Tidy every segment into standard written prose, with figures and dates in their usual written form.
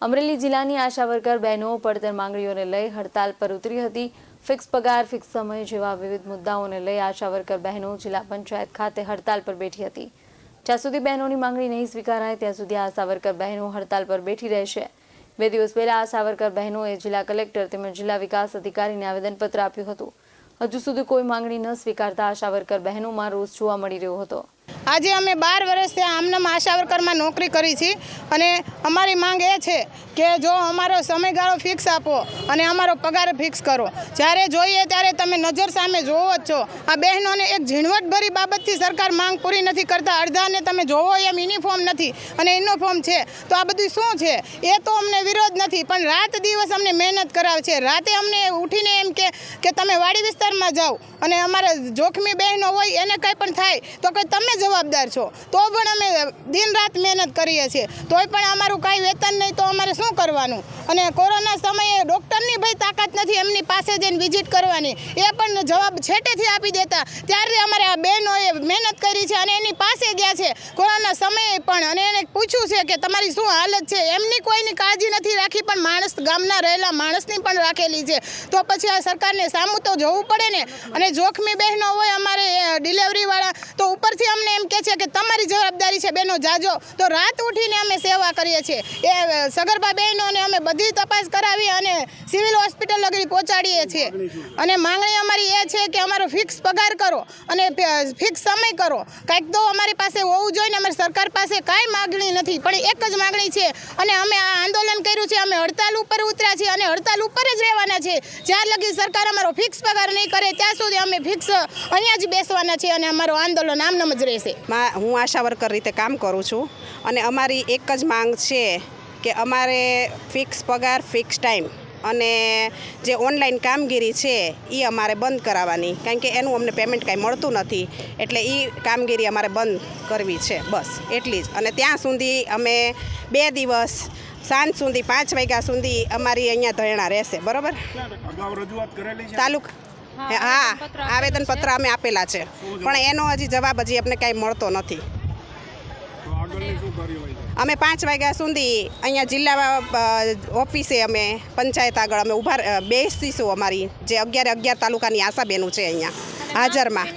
અમરેલી જિલ્લાની આશા વર્કર બહેનો પડતર માંગણીઓને લઈ હડતાલ પર ઉતરી હતી। ફિક્સ પગાર, ફિક્સ સમય જેવા વિવિધ મુદ્દાઓને લઈ આશા વર્કર બહેનો જિલ્લા પંચાયત ખાતે હડતાલ પર બેઠી હતી। જ્યાં સુધી બહેનોની માંગણી નહીં સ્વીકારાય ત્યાં સુધી આશા વર્કર બહેનો હડતાલ પર બેઠી રહેશે। 2 દિવસ પહેલા આશા વર્કર બહેનોએ જિલ્લા કલેક્ટર તેમજ જિલ્લા વિકાસ અધિકારીને આવેદનપત્ર આપ્યું હતું। હજુ સુધી કોઈ માંગણી ન સ્વીકારતા આશા વર્કર બહેનોમાં રોષ જોવા મળી રહ્યો હતો। આજે અમે 12 વર્ષથી આમનામ આશા વર્કરમાં નોકરી કરી છે અને અમારી માંગ એ છે કે જો અમારો સમયગાળો ફિક્સ આપો અને અમારો પગાર ફિક્સ કરો। જ્યારે જોઈએ ત્યારે તમે નજર સામે જોવો જ છો। આ બહેનોને એક ઝીણવટભરી બાબતથી સરકાર માંગ પૂરી નથી કરતા। અડધાને તમે જોવો એમ યુનિફોર્મ નથી અને યુનિફોર્મ છે તો આ બધું શું છે એ તો અમને વિરોધ નથી, પણ રાત દિવસ અમને મહેનત કરાવે છે। રાતે અમને ઉઠીને એમ કે તમે વાડી વિસ્તારમાં જાઓ અને અમારે જોખમી બહેનો હોય એને કંઈ પણ થાય તો કે તમે જવાબદાર છો। તો પણ અમે દિન રાત મહેનત કરીએ છીએ તોય પણ અમારું કાંઈ વેતન નહીં તો અમારે શું કરવાનું? અને કોરોના સમયે ડૉક્ટરની ભાઈ તાકાત નથી એમની પાસે જઈને વિઝિટ કરવાની, એ પણ જવાબ છેટેથી આપી દેતા। ત્યારે અમારે આ બહેનોએ મહેનત કરી છે અને એની પાસે ગયા છે કોરોના સમયે પણ અને એને પૂછ્યું છે કે તમારી શું હાલત છે। એમની કોઈની કાળજી નથી રાખી પણ માણસ ગામના રહેલા માણસની પણ રાખેલી છે। તો પછી આ સરકારને સામું તો જોવું પડે ને। અને જોખમી બહેનો હોય અમારે ડિલિવરીવાળા તો ઉપરથી અમને એમ કહે છે કે તમારી જવાબદારી છે બહેનો જાજો, તો રાત ઉઠીને અમે સેવા કરીએ છીએ। એ સગર્ભા બહેનોને અમે બધી તપાસ કરાવી અને સિવિલ હોસ્પિટલ લગી પહોંચાડીએ છીએ અને માંગણી અમારી એ છે કે અમારો ફિક્સ પગાર કરો અને ફિક્સ સમય કરો। કંઈક તો અમારી પાસે હોવું જોઈએ ને। અમારી સરકાર પાસે કાંઈ માગણી નથી પણ એક જ માગણી છે અને અમે આ આંદોલન કર્યું છે, અમે હડતાલ ઉપર ઉતર્યા છીએ અને હડતાલ ઉપર જ રહેવાના છે। જ્યાં લગી સરકાર અમારો ફિક્સ પગાર નહીં કરે ત્યાં સુધી અમે ફિક્સ અહીંયા જ બેસવાના છીએ અને અમારું આંદોલન આમનામ જ રહેશે। હું આશા વર્કર રીતે કામ કરું છું અને અમારી એક જ માંગ છે કે અમારે ફિક્સ પગાર, ફિક્સ ટાઈમ અને જે ઓનલાઈન કામગીરી છે એ અમારે બંધ કરાવવાની, કારણ કે એનું અમને પેમેન્ટ કાંઈ મળતું નથી એટલે એ કામગીરી અમારે બંધ કરવી છે, બસ એટલી જ। અને ત્યાં સુધી અમે 2 દિવસ સાંજ સુધી 5 વાગ્યા સુધી અમારી અહીંયા ધરણા રહેશે, બરાબર? તાલુકા હા, આવેદનપત્ર અમે આપેલા છે પણ એનો હજી જવાબ હજી અમને કાંઈ મળતો નથી। અમે 5 વાગ્યા સુધી અહીંયા જિલ્લા ઓફિસે અમે પંચાયત આગળ અમે ઊભા બેસીશું। અમારી જે 11 તાલુકાની આશા બહેનો છે અહીંયા હાજરમાં,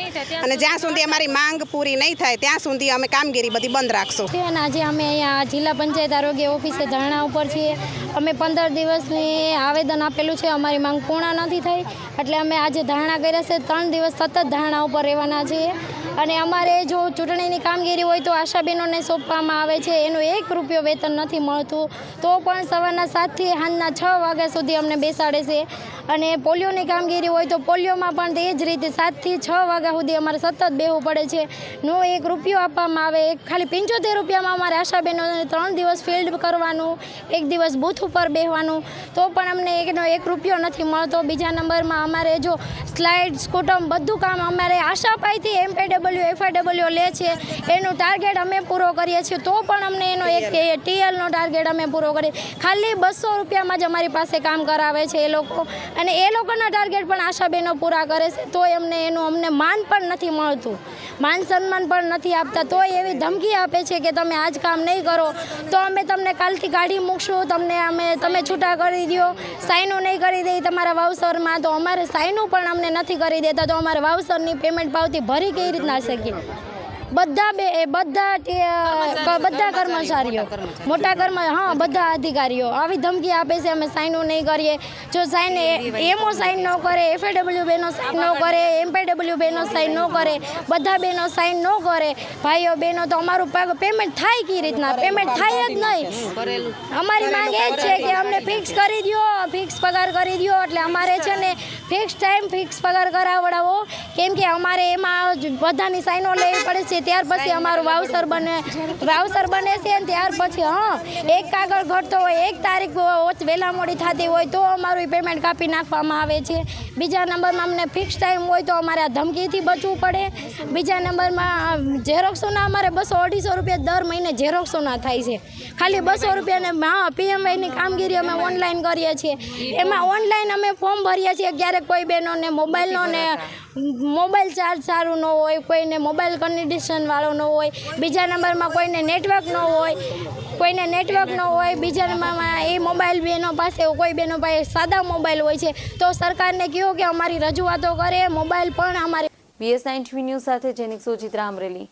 અને જ્યાં સુધી અમારી માંગ પૂરી નહીં થાય ત્યાં સુધી અમે કામગીરી બધી બંધ રાખશું। અને આજે અમે અહીંયા જિલ્લા પંચાયત આરોગ્ય ઓફિસે ધરણા ઉપર છીએ। અમે 15 દિવસની આવેદન આપેલું છે, અમારી માંગ પૂર્ણ નથી થઈ એટલે અમે આજે ધરણા કર્યા છે। 3 દિવસ સતત ધરણા ઉપર રહેવાના છીએ અને અમારે જો ચૂંટણીની કામગીરી હોય તો આશા બહેનોને સોંપવામાં આવે છે, એનું 1 રૂપિયો વેતન નથી મળતું તો પણ સવારના 7થી સાંજના 6 વાગ્યા સુધી અમને બેસાડે છે। અને પોલિયોની કામગીરી હોય તો પોલિયોમાં પણ તે જ રીતે 7થી 6 વાગ્યા સુધી અમારે સતત બેહવું પડે છે। નો 1 રૂપિયો આપવામાં આવે, ખાલી 75 રૂપિયામાં અમારે આશા બહેનોને 3 દિવસ ફિલ્ડ કરવાનું, 1 દિવસ બૂથ ઉપર બેસવાનું તો પણ અમને એનો 1 રૂપિયો નથી મળતો। બીજા નંબરમાં અમારે જો સ્લાઇડ, સ્કૂટમ બધું કામ અમારે આશા પાઈથી MPW, FIW લે છે, એનું ટાર્ગેટ અમે પૂરો કરીએ છીએ તો પણ અમને એનો એક TL નો ટાર્ગેટ અમે પૂરો કરીએ। ખાલી 200 રૂપિયામાં જ અમારી પાસે કામ કરાવે છે એ લોકો અને એ લોકોના ટાર્ગેટ પણ આશા બહેનો પૂરા કરે છે તો અમને માન પણ નથી મળતું, માન સન્માન પણ નથી આપતા। તો એવી ધમકી આપે છે કે તમે આજ કામ નહીં કરો તો અમે તમને કાલથી કાઢી મૂકશું, તમે છૂટા કરી દો, સાઈનો નહીં કરી દે તમારા વાવસરમાં, તો અમારે સાઈનો પણ અમને નથી કરી દેતા તો અમારે વાવસરની પેમેન્ટ પાવતી ભરી કઈ રીતના શકીએ? બધા કર્મચારીઓ મોટા બધા અધિકારીઓ આવી ધમકી આપે છે અમે સાઈનો નહીં કરીએ। જો સાઈન એમઓ સાઈન ન કરે, FIW બહેનો સાઈન ન કરે, MPW બહેનો સાઈન ન કરે, બધા બહેનો સાઈન ન કરે, ભાઈઓ બહેનો તો અમારું પેમેન્ટ થાય કઈ રીતના? પેમેન્ટ થાય જ નહીં। અમારી માંગ એ જ છે કે અમને ફિક્સ કરી દો, ફિક્સ પગાર કરી દો એટલે અમારે છે ને ફિક્સ ટાઈમ, ફિક્સ પગાર કરાવડાવો, કેમ કે અમારે એમાં બધાની સાઈનો લેવી પડે છે ત્યાર પછી અમારું વાવસર બને છે અને ત્યાર પછી એક કાગળ ઘટતો હોય, 1 તારીખ વહેલા મોડી થતી હોય તો અમારું પેમેન્ટ કાપી નાખવામાં આવે છે। બીજા નંબરમાં અમને ફિક્સ ટાઈમ હોય તો અમારે આ ધમકીથી બચવું પડે। બીજા નંબરમાં ઝેરોક્સોના અમારે 200-250 રૂપિયા દર મહિને ઝેરોક્સોના થાય છે, ખાલી 200 રૂપિયાને PMYની કામગીરી અમે ઓનલાઈન કરીએ છીએ। એમાં ઓનલાઈન અમે ફોર્મ ભરીએ છીએ, ક્યારેક કોઈ બહેનોને મોબાઈલ ચાર્જ સારું ન હોય, કોઈને મોબાઈલ કન્ડિશનવાળો ન હોય, બીજા નંબરમાં કોઈને નેટવર્ક ન હોય કોઈને નેટવર્ક ન હોય, બીજામાં એ મોબાઈલ બહેનો પાસે કોઈ બહેનો પાસે સાદા મોબાઈલ હોય છે, તો સરકારને કહો કે અમારી રજૂઆતો કરે. મોબાઈલ પણ અમારી BS9 ન્યૂઝ સાથે જેનિક સુચિત્રા અમરેલી.